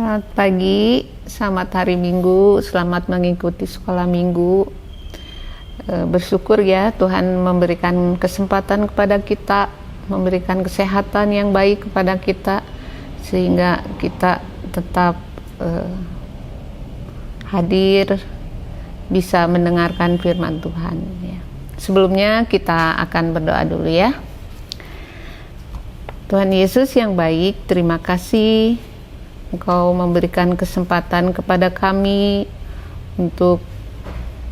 Selamat pagi, selamat hari Minggu, selamat mengikuti sekolah Minggu. Bersyukur ya Tuhan memberikan kesempatan kepada kita, memberikan kesehatan yang baik kepada kita, sehingga kita tetap hadir, bisa mendengarkan firman Tuhan ya. Sebelumnya kita akan berdoa dulu ya. Tuhan Yesus yang baik, terima kasih Engkau memberikan kesempatan kepada kami untuk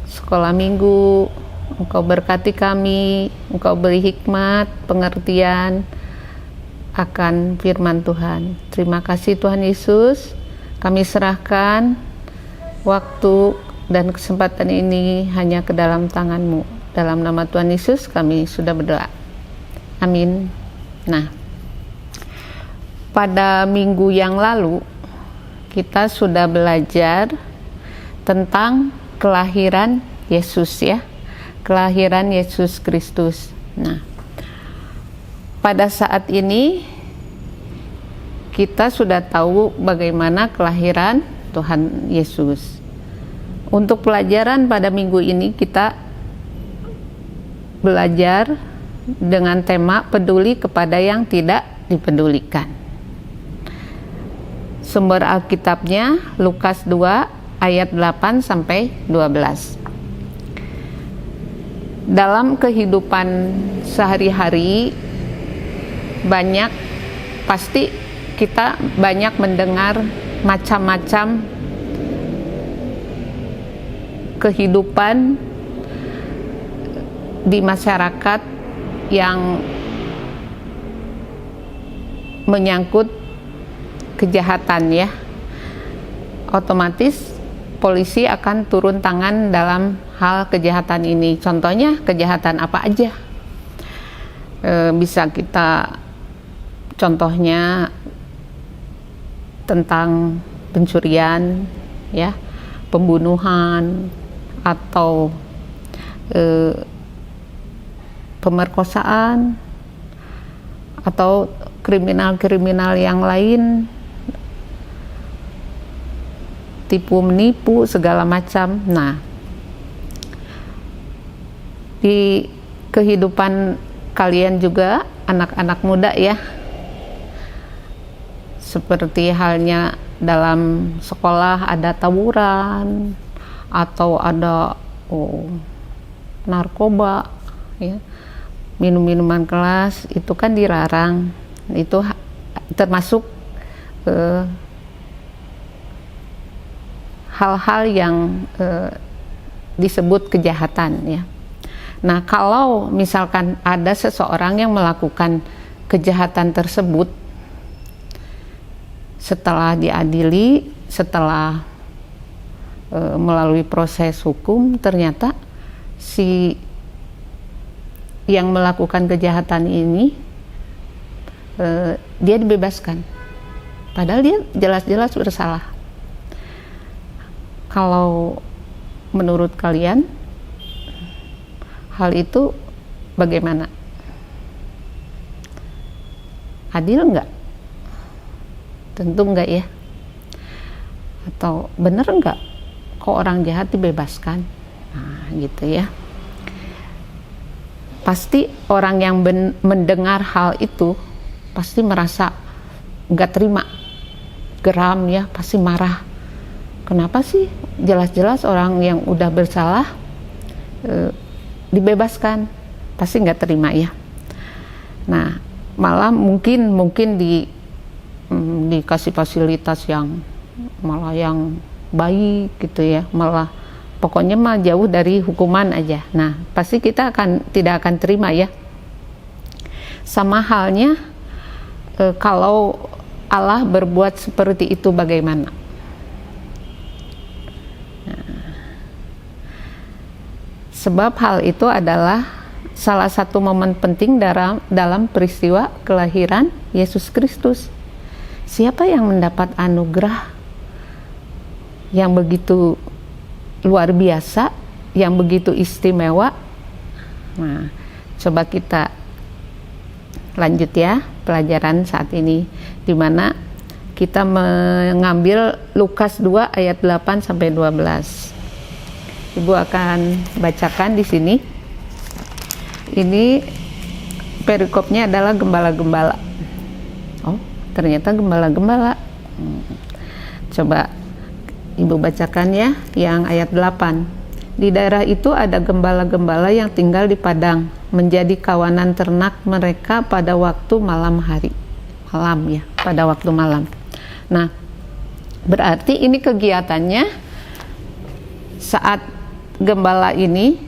sekolah minggu. Engkau berkati kami, Engkau beri hikmat, pengertian akan firman Tuhan. Terima kasih Tuhan Yesus. Kami serahkan waktu dan kesempatan ini hanya ke dalam tangan-Mu. Dalam nama Tuhan Yesus kami sudah berdoa. Amin. Nah, pada minggu yang lalu kita sudah belajar tentang kelahiran Yesus ya, kelahiran Yesus Kristus. Nah, pada saat ini kita sudah tahu bagaimana kelahiran Tuhan Yesus. Untuk pelajaran pada minggu ini kita belajar dengan tema peduli kepada yang tidak dipedulikan. Sumber Alkitabnya Lukas 2 ayat 8 sampai 12. Dalam kehidupan sehari-hari pasti kita banyak mendengar macam-macam kehidupan di masyarakat yang menyangkut kejahatan ya. Otomatis polisi akan turun tangan dalam hal kejahatan ini. Contohnya kejahatan apa aja? Bisa kita contohnya tentang pencurian ya, pembunuhan atau pemerkosaan atau kriminal-kriminal yang lain, tipu menipu segala macam. Nah, di kehidupan kalian juga anak-anak muda ya, seperti halnya dalam sekolah ada tawuran atau ada narkoba ya, minum-minuman keras, itu kan dilarang. Itu termasuk hal-hal yang disebut kejahatan ya. Nah, kalau misalkan ada seseorang yang melakukan kejahatan tersebut, setelah diadili, setelah melalui proses hukum, ternyata si yang melakukan kejahatan ini dia dibebaskan, padahal dia jelas-jelas bersalah. Kalau menurut kalian hal itu bagaimana? Adil enggak? Tentu enggak ya. Atau benar enggak kok orang jahat dibebaskan? Nah, gitu ya. Pasti orang yang mendengar hal itu pasti merasa enggak terima, geram ya, pasti marah. Kenapa sih jelas-jelas orang yang udah bersalah dibebaskan? Pasti nggak terima ya. Nah, malah mungkin dikasih fasilitas yang malah yang baik gitu ya, malah pokoknya mah jauh dari hukuman aja. Nah, pasti kita tidak akan terima ya. Sama halnya kalau Allah berbuat seperti itu bagaimana? Sebab hal itu adalah salah satu momen penting dalam peristiwa kelahiran Yesus Kristus. Siapa yang mendapat anugerah yang begitu luar biasa, yang begitu istimewa? Nah, coba kita lanjut ya pelajaran saat ini, di mana Kita mengambil Lukas 2 ayat 8 sampai 12. Ibu akan bacakan di sini. Ini perikopnya adalah gembala-gembala. Oh, ternyata gembala-gembala. Coba Ibu bacakan ya, yang ayat 8. Di daerah itu ada gembala-gembala yang tinggal di padang, menjadi kawanan ternak mereka pada waktu malam hari. Malam ya, pada waktu malam. Nah, berarti ini kegiatannya saat gembala ini,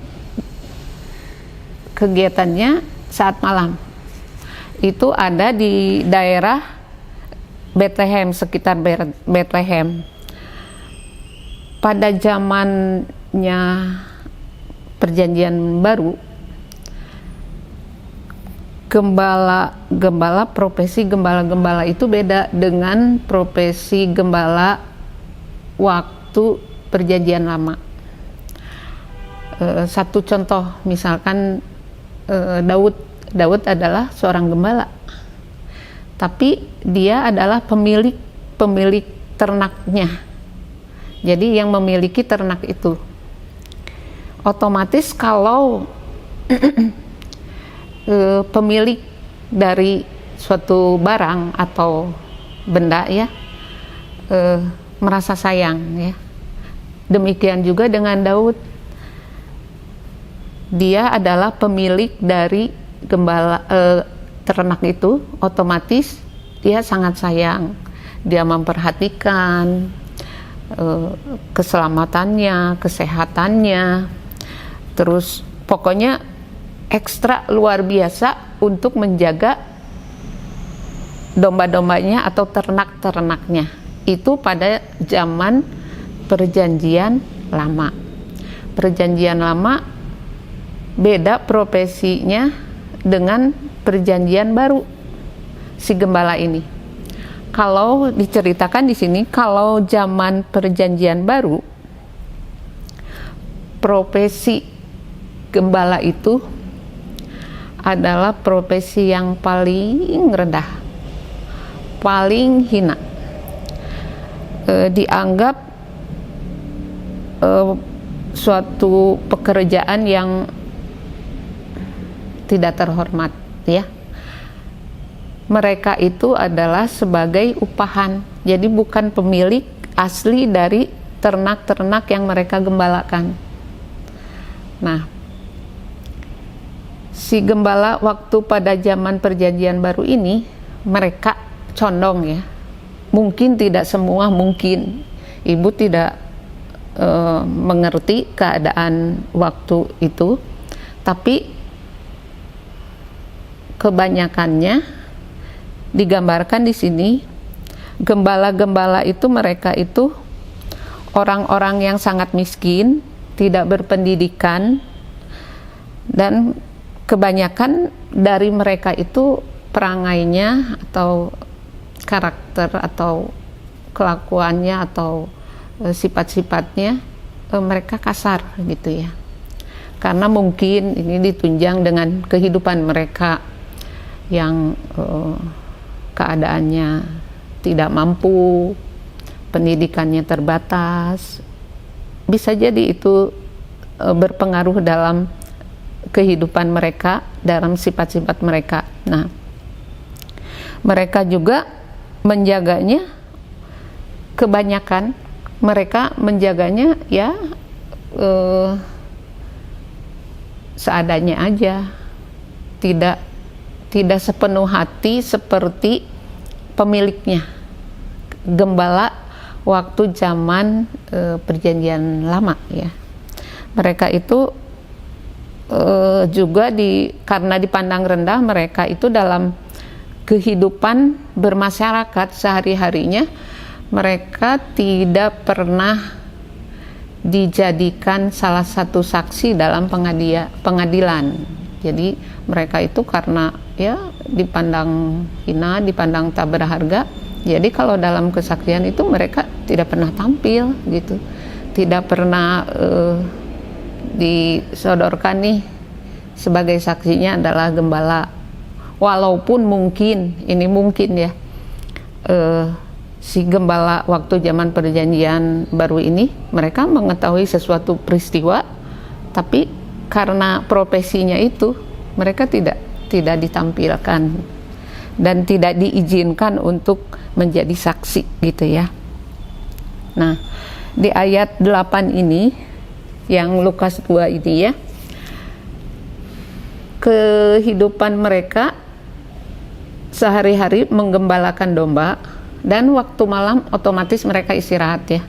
kegiatannya saat malam. Itu ada di daerah Bethlehem, sekitar Bethlehem. Pada zamannya Perjanjian Baru, profesi gembala-gembala itu beda dengan profesi gembala waktu Perjanjian Lama. Satu contoh, misalkan Daud adalah seorang gembala, tapi dia adalah pemilik ternaknya. Jadi yang memiliki ternak itu, otomatis kalau pemilik dari suatu barang atau benda ya merasa sayang ya. Demikian juga dengan Daud, dia adalah pemilik dari ternak itu, otomatis dia sangat sayang, dia memperhatikan keselamatannya, kesehatannya, terus pokoknya ekstra luar biasa untuk menjaga domba-dombanya atau ternak-ternaknya. Itu pada zaman Perjanjian Lama. Perjanjian Lama beda profesinya dengan Perjanjian Baru si gembala ini. Kalau diceritakan di sini, kalau zaman Perjanjian Baru, profesi gembala itu adalah profesi yang paling rendah, paling hina. Dianggap suatu pekerjaan yang tidak terhormat ya. Mereka itu adalah sebagai upahan, jadi bukan pemilik asli dari ternak-ternak yang mereka gembalakan. Nah, si gembala waktu pada zaman Perjanjian Baru ini, mereka condong ya, mungkin tidak semua, mungkin Ibu tidak mengerti keadaan waktu itu, tapi kebanyakannya digambarkan di sini, gembala-gembala itu mereka itu orang-orang yang sangat miskin, tidak berpendidikan, dan kebanyakan dari mereka itu perangainya atau karakter atau kelakuannya atau sifat-sifatnya mereka kasar gitu ya, karena mungkin ini ditunjang dengan kehidupan mereka yang keadaannya tidak mampu, pendidikannya terbatas, bisa jadi itu berpengaruh dalam kehidupan mereka, dalam sifat-sifat mereka. Nah, mereka juga menjaganya, kebanyakan mereka menjaganya ya seadanya aja, tidak sepenuh hati seperti pemiliknya, gembala waktu zaman Perjanjian Lama ya. Mereka itu juga karena dipandang rendah, mereka itu dalam kehidupan bermasyarakat sehari-harinya mereka tidak pernah dijadikan salah satu saksi dalam pengadilan. Jadi mereka itu karena ya dipandang hina, dipandang tak berharga. Jadi kalau dalam kesaksian itu mereka tidak pernah tampil gitu, tidak pernah disodorkan nih sebagai saksinya adalah gembala. Walaupun mungkin, ini mungkin ya, si gembala waktu zaman perjanjian baru ini, mereka mengetahui sesuatu peristiwa, tapi karena profesinya itu mereka tidak ditampilkan dan tidak diizinkan untuk menjadi saksi gitu ya. Nah, di ayat 8 ini yang Lukas 2 ini ya, kehidupan mereka sehari-hari menggembalakan domba, dan waktu malam otomatis mereka istirahat ya.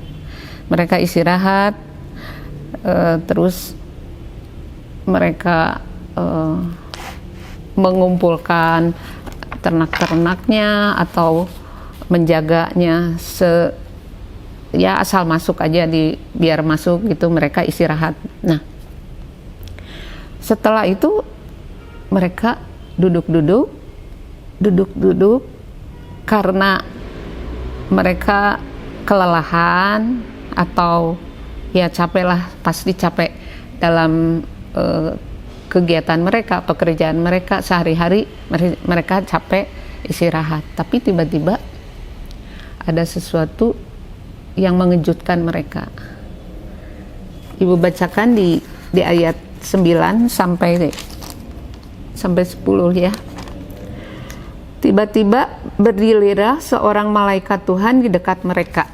Mereka istirahat, terus mereka mengumpulkan ternak-ternaknya atau menjaganya, ya asal masuk aja, biar masuk gitu, mereka istirahat. Nah, setelah itu mereka duduk-duduk karena mereka kelelahan atau ya capek lah, pasti capek dalam kegiatan mereka, pekerjaan mereka sehari-hari, mereka capek istirahat. Tapi tiba-tiba ada sesuatu yang mengejutkan mereka. Ibu bacakan di ayat 9 sampai 10 ya. Tiba-tiba berdirilah seorang malaikat Tuhan di dekat mereka,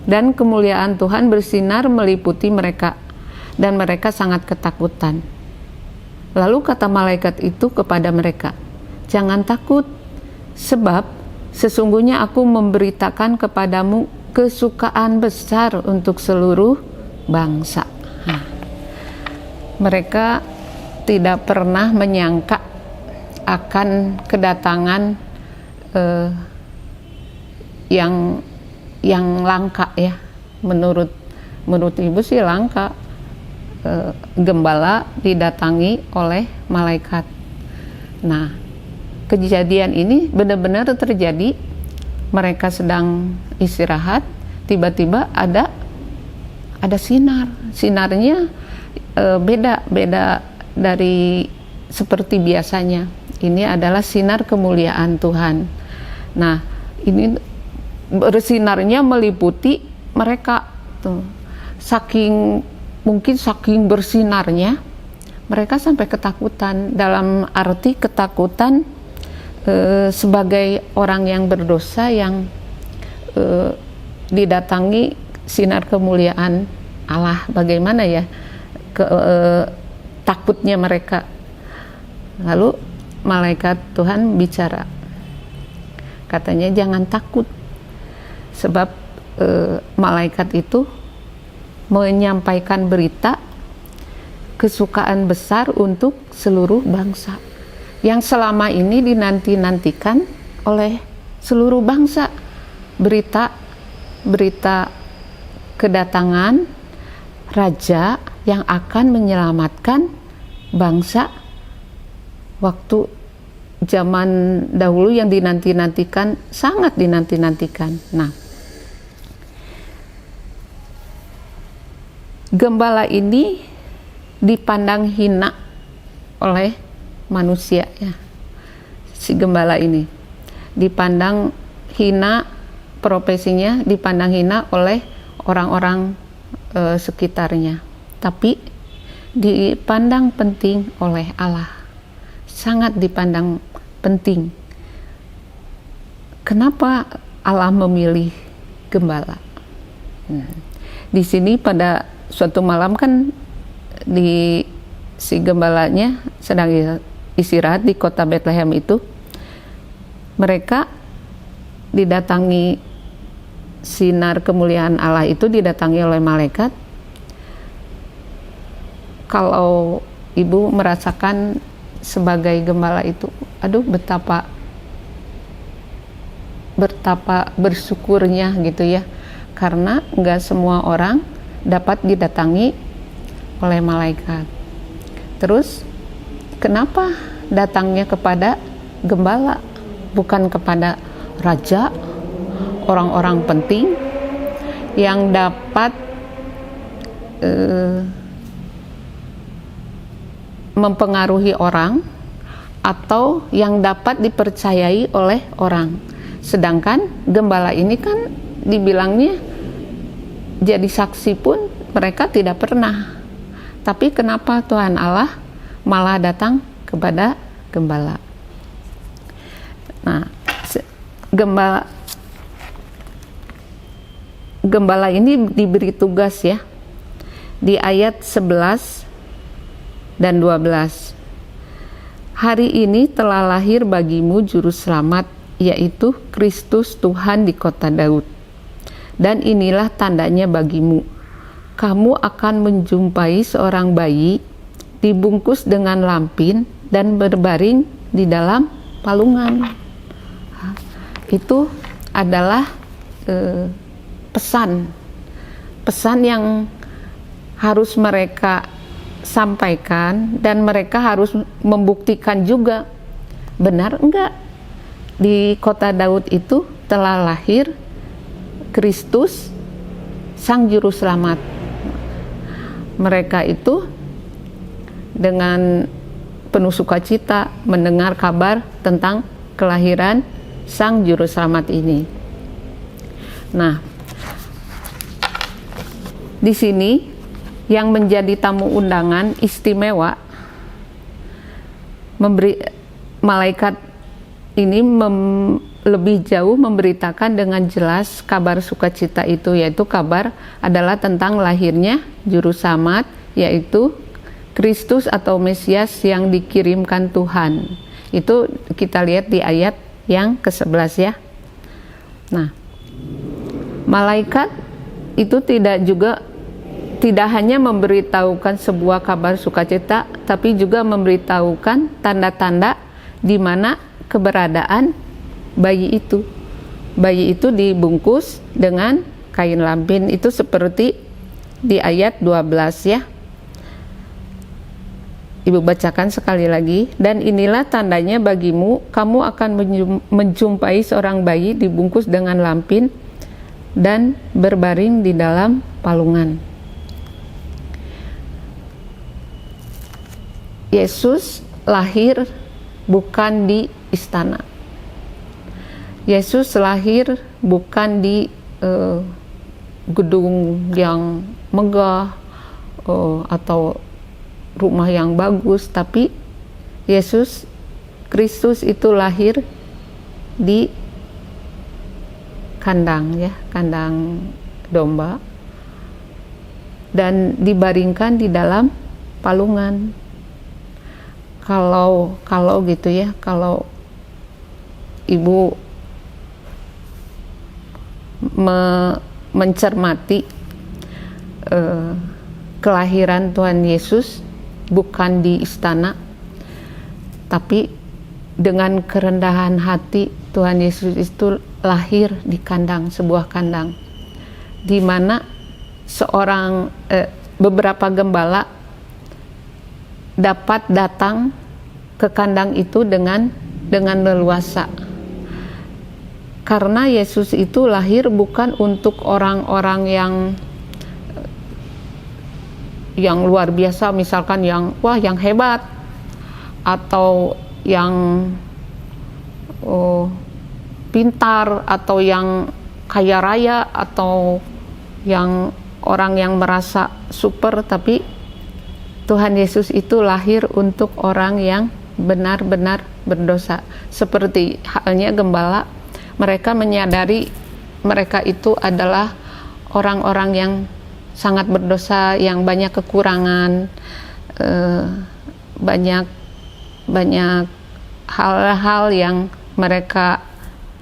dan kemuliaan Tuhan bersinar meliputi mereka, dan mereka sangat ketakutan. Lalu kata malaikat itu kepada mereka, "Jangan takut, sebab sesungguhnya aku memberitakan kepadamu kesukaan besar untuk seluruh bangsa." Nah, mereka tidak pernah menyangka akan kedatangan yang langka ya. Menurut ibu sih langka, gembala didatangi oleh malaikat. Nah, kejadian ini benar-benar terjadi. Mereka sedang istirahat, tiba-tiba ada sinarnya beda dari seperti biasanya. Ini adalah sinar kemuliaan Tuhan. Nah, ini bersinarnya meliputi mereka tuh. Mungkin saking bersinarnya mereka sampai ketakutan, dalam arti ketakutan sebagai orang yang berdosa yang didatangi sinar kemuliaan Allah. Bagaimana ya takutnya mereka. Lalu malaikat Tuhan bicara, katanya jangan takut, sebab malaikat itu menyampaikan berita kesukaan besar untuk seluruh bangsa yang selama ini dinanti-nantikan oleh seluruh bangsa. Berita kedatangan raja yang akan menyelamatkan bangsa waktu zaman dahulu, yang dinanti-nantikan, sangat dinanti-nantikan. Nah, gembala ini dipandang hina oleh manusia ya. Si gembala ini dipandang hina, profesinya dipandang hina oleh orang-orang sekitarnya, tapi dipandang penting oleh Allah, sangat dipandang penting. Kenapa Allah memilih gembala? Di sini pada suatu malam kan si gembalanya sedang istirahat di kota Bethlehem itu. Mereka didatangi sinar kemuliaan Allah itu, didatangi oleh malaikat. Kalau ibu merasakan sebagai gembala itu, aduh betapa bersyukurnya gitu ya, karena nggak semua orang dapat didatangi oleh malaikat. Terus kenapa datangnya kepada gembala, bukan kepada raja, orang-orang penting yang dapat mempengaruhi orang atau yang dapat dipercayai oleh orang, Sedangkan gembala ini kan dibilangnya jadi saksi pun mereka tidak pernah. Tapi kenapa Tuhan Allah malah datang kepada gembala? Nah, gembala ini diberi tugas ya di ayat 11 dan 12. Hari ini telah lahir bagimu juru selamat, yaitu Kristus Tuhan di kota Daud. Dan inilah tandanya bagimu, kamu akan menjumpai seorang bayi dibungkus dengan lampin dan berbaring di dalam palungan. Itu adalah pesan yang harus mereka sampaikan, dan mereka harus membuktikan juga benar enggak di kota Daud itu telah lahir Kristus Sang Juru Selamat. Mereka itu dengan penuh sukacita mendengar kabar tentang kelahiran Sang Juru Selamat ini. Nah, di sini yang menjadi tamu undangan istimewa, malaikat ini lebih jauh memberitakan dengan jelas kabar sukacita itu, yaitu kabar adalah tentang lahirnya Juru Selamat, yaitu Kristus atau Mesias yang dikirimkan Tuhan. Itu kita lihat di ayat yang ke-11 ya. Nah, malaikat itu tidak hanya memberitahukan sebuah kabar sukacita, tapi juga memberitahukan tanda-tanda di mana keberadaan bayi itu. Bayi itu dibungkus dengan kain lampin, itu seperti di ayat 12 ya. Ibu bacakan sekali lagi. Dan inilah tandanya bagimu, kamu akan menjumpai seorang bayi dibungkus dengan lampin dan berbaring di dalam palungan. Yesus lahir bukan di istana. Yesus lahir bukan di gedung yang megah atau rumah yang bagus, tapi Yesus Kristus itu lahir di kandang ya, kandang domba, dan dibaringkan di dalam palungan. Kalau gitu ya, kalau ibu mencermati kelahiran Tuhan Yesus bukan di istana, tapi dengan kerendahan hati Tuhan Yesus itu lahir di kandang, sebuah kandang, di mana beberapa gembala dapat datang ke kandang itu dengan leluasa, karena Yesus itu lahir bukan untuk orang-orang yang luar biasa, misalkan yang hebat atau yang pintar atau yang kaya raya atau yang orang yang merasa super, tapi Tuhan Yesus itu lahir untuk orang yang benar-benar berdosa. Seperti halnya gembala, mereka menyadari mereka itu adalah orang-orang yang sangat berdosa, yang banyak kekurangan, banyak hal-hal yang mereka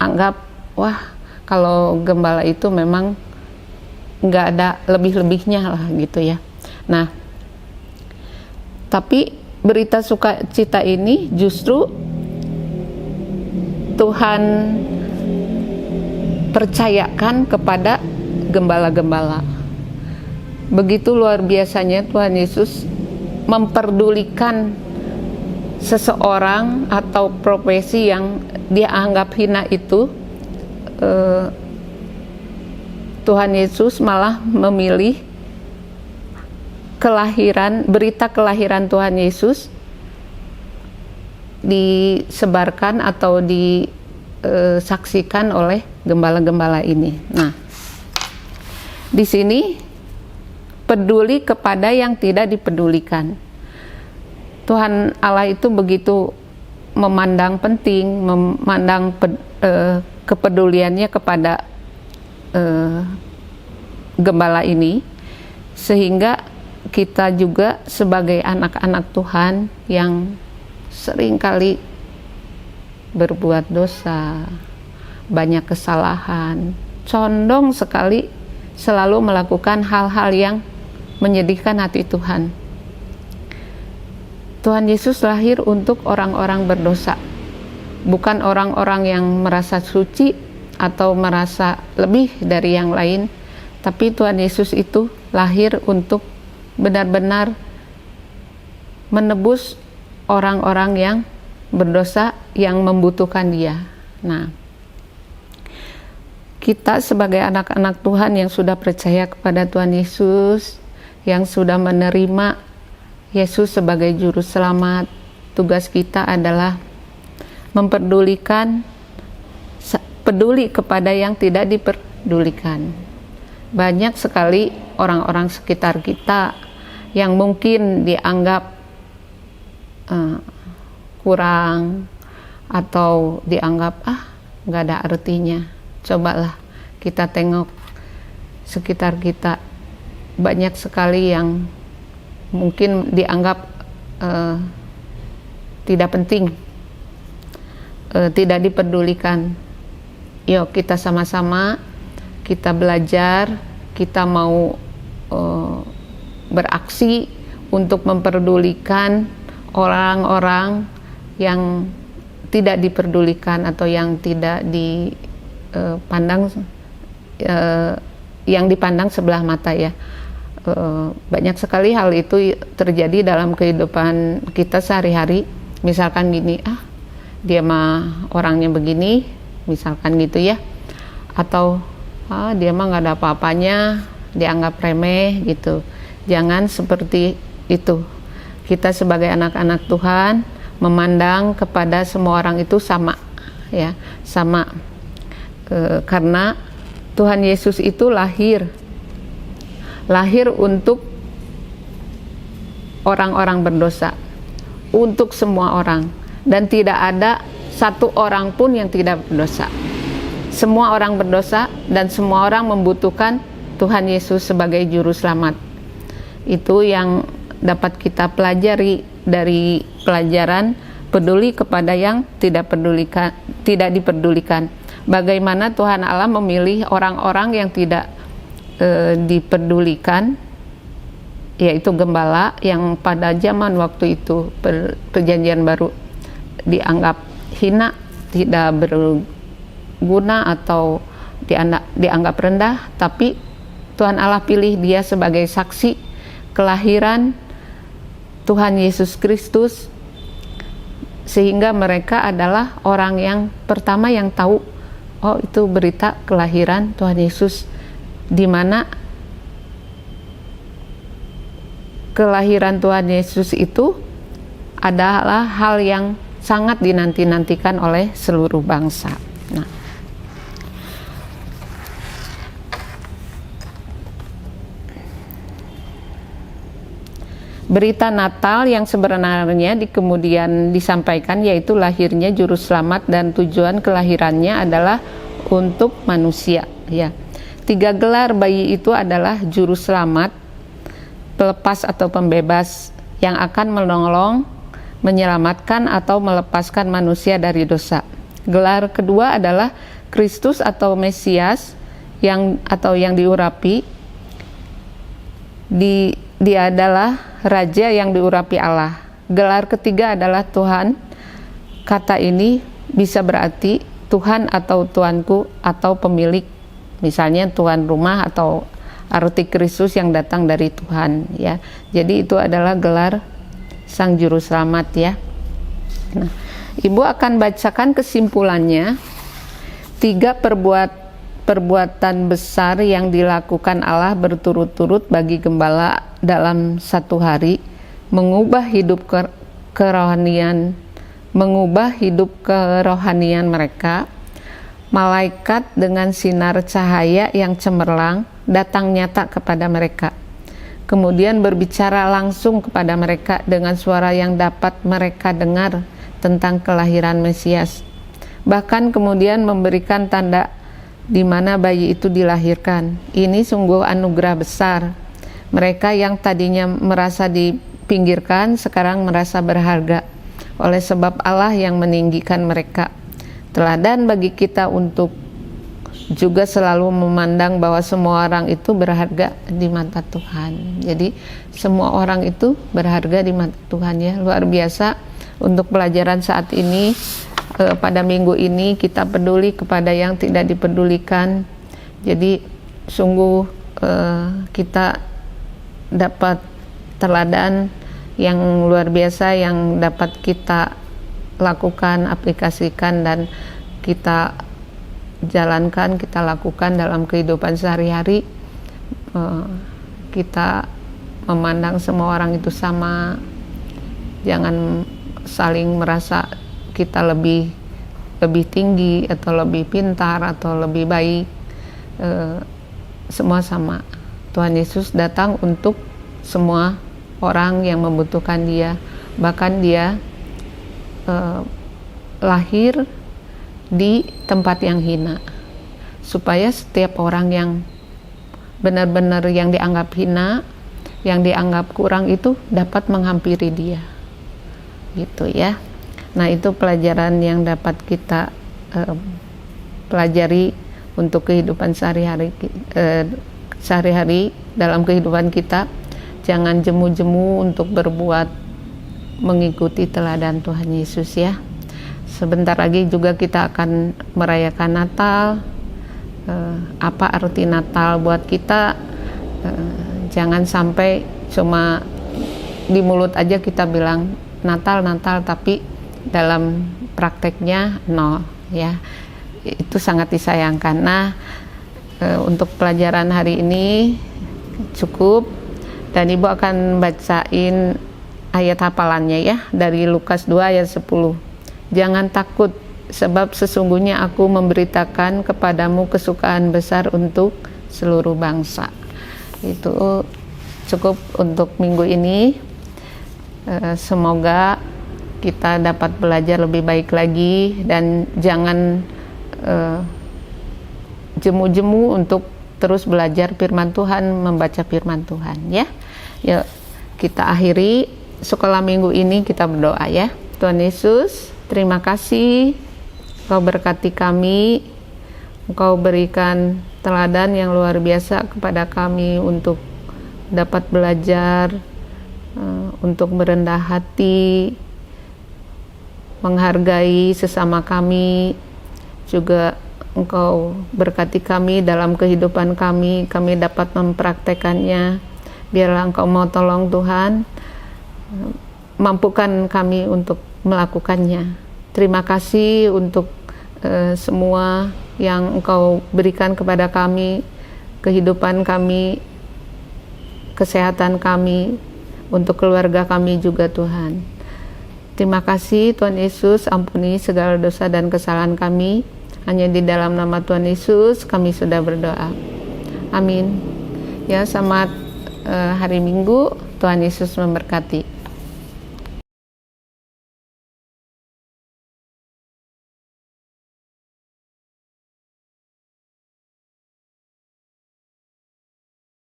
anggap, wah, kalau gembala itu memang nggak ada lebih-lebihnya lah gitu ya. Nah, tapi berita sukacita ini justru Tuhan percayakan kepada gembala-gembala. Begitu luar biasanya Tuhan Yesus memperdulikan seseorang atau profesi yang dia anggap hina itu. Tuhan Yesus malah memilih berita kelahiran Tuhan Yesus disebarkan atau saksikan oleh gembala-gembala ini. Nah, di sini peduli kepada yang tidak dipedulikan. Tuhan Allah itu begitu memandang penting, memandang kepeduliannya kepada gembala ini, sehingga kita juga sebagai anak-anak Tuhan yang seringkali berbuat dosa, banyak kesalahan, condong sekali selalu melakukan hal-hal yang menyedihkan hati Tuhan. Tuhan Yesus lahir untuk orang-orang berdosa, bukan orang-orang yang merasa suci atau merasa lebih dari yang lain, tapi Tuhan Yesus itu lahir untuk benar-benar menebus orang-orang yang berdosa yang membutuhkan Dia. Nah, kita sebagai anak-anak Tuhan yang sudah percaya kepada Tuhan Yesus, yang sudah menerima Yesus sebagai juru selamat, tugas kita adalah peduli kepada yang tidak dipedulikan. Banyak sekali orang-orang sekitar kita yang mungkin dianggap kurang atau dianggap nggak ada artinya. Cobalah kita tengok sekitar kita, banyak sekali yang mungkin dianggap tidak penting, tidak dipedulikan. Yuk kita sama-sama kita belajar, kita mau beraksi untuk memperdulikan orang-orang yang tidak diperdulikan atau yang tidak dipandang, yang dipandang sebelah mata ya. Banyak sekali hal itu terjadi dalam kehidupan kita sehari-hari. Misalkan gini, dia mah orangnya begini, misalkan gitu ya, atau dia mah nggak ada apa-apanya, dianggap remeh gitu. Jangan seperti itu. Kita sebagai anak-anak Tuhan memandang kepada semua orang itu sama ya, sama, karena Tuhan Yesus itu lahir untuk orang-orang berdosa, untuk semua orang, dan tidak ada satu orang pun yang tidak berdosa. Semua orang berdosa dan semua orang membutuhkan Tuhan Yesus sebagai juru selamat. Itu yang dapat kita pelajari dari pelajaran peduli kepada yang tidak dipedulikan. Bagaimana Tuhan Allah memilih orang-orang yang tidak dipedulikan, yaitu gembala yang pada zaman waktu itu perjanjian baru dianggap hina, tidak berguna atau dianggap rendah, tapi Tuhan Allah pilih dia sebagai saksi kelahiran Tuhan Yesus Kristus, sehingga mereka adalah orang yang pertama yang tahu, itu berita kelahiran Tuhan Yesus, di mana kelahiran Tuhan Yesus itu adalah hal yang sangat dinanti-nantikan oleh seluruh bangsa. Nah, berita Natal yang sebenarnya kemudian disampaikan yaitu lahirnya juru selamat, dan tujuan kelahirannya adalah untuk manusia ya. 3 gelar bayi itu adalah juru selamat, pelepas atau pembebas yang akan menolong, menyelamatkan atau melepaskan manusia dari dosa. Gelar kedua adalah Kristus atau Mesias yang diurapi. Dia adalah Raja yang diurapi Allah. Gelar ketiga adalah Tuhan. Kata ini bisa berarti Tuhan atau Tuanku atau pemilik, misalnya tuan rumah atau arti Kristus yang datang dari Tuhan ya. Jadi itu adalah gelar Sang Juru Selamat ya. Nah, Ibu akan bacakan kesimpulannya. 3 perbuatan besar yang dilakukan Allah berturut-turut bagi gembala dalam satu hari, mengubah hidup kerohanian mereka, malaikat dengan sinar cahaya yang cemerlang datang nyata kepada mereka. Kemudian berbicara langsung kepada mereka dengan suara yang dapat mereka dengar tentang kelahiran Mesias. Bahkan kemudian memberikan tanda di mana bayi itu dilahirkan. Ini sungguh anugerah besar. Mereka yang tadinya merasa dipinggirkan sekarang merasa berharga oleh sebab Allah yang meninggikan mereka. Teladan bagi kita untuk juga selalu memandang bahwa semua orang itu berharga di mata Tuhan. Jadi semua orang itu berharga di mata Tuhan, ya. Luar biasa untuk pelajaran saat ini. Pada minggu ini kita peduli kepada yang tidak dipedulikan. Jadi sungguh kita dapat teladan yang luar biasa yang dapat kita lakukan, aplikasikan, dan kita jalankan, kita lakukan dalam kehidupan sehari-hari. Kita memandang semua orang itu sama, jangan saling merasa kita lebih tinggi atau lebih pintar atau lebih baik. Semua sama. Tuhan Yesus datang untuk semua orang yang membutuhkan Dia. Bahkan Dia lahir di tempat yang hina, supaya setiap orang yang benar-benar yang dianggap hina, yang dianggap kurang itu dapat menghampiri Dia, gitu ya. Nah, itu pelajaran yang dapat kita pelajari untuk kehidupan sehari-hari dalam kehidupan kita. Jangan jemu-jemu untuk berbuat mengikuti teladan Tuhan Yesus, ya. Sebentar lagi juga kita akan merayakan Natal. Apa arti Natal buat kita? Jangan sampai cuma di mulut aja kita bilang Natal, tapi dalam prakteknya nol, ya. Itu sangat disayangkan. Nah, untuk pelajaran hari ini cukup, dan Ibu akan bacain ayat hafalannya, ya, dari Lukas 2 ayat 10. Jangan takut, sebab sesungguhnya aku memberitakan kepadamu kesukaan besar untuk seluruh bangsa. Itu cukup untuk minggu ini. Semoga kita dapat belajar lebih baik lagi, dan jangan jemu-jemu untuk terus belajar firman Tuhan, membaca firman Tuhan, ya. Yuk kita akhiri sekolah minggu ini, kita berdoa, ya. Tuhan Yesus, terima kasih Engkau berkati kami, Engkau berikan teladan yang luar biasa kepada kami untuk dapat belajar, untuk merendah hati, menghargai sesama kami. Juga Engkau berkati kami dalam kehidupan kami dapat mempraktekannya. Biarlah Engkau mau tolong Tuhan, mampukan kami untuk melakukannya. Terima kasih untuk semua yang Engkau berikan kepada kami, kehidupan kami, kesehatan kami, untuk keluarga kami juga, Tuhan. Terima kasih Tuhan Yesus, ampuni segala dosa dan kesalahan kami. Hanya di dalam nama Tuhan Yesus kami sudah berdoa. Amin. Ya, selamat hari Minggu. Tuhan Yesus memberkati.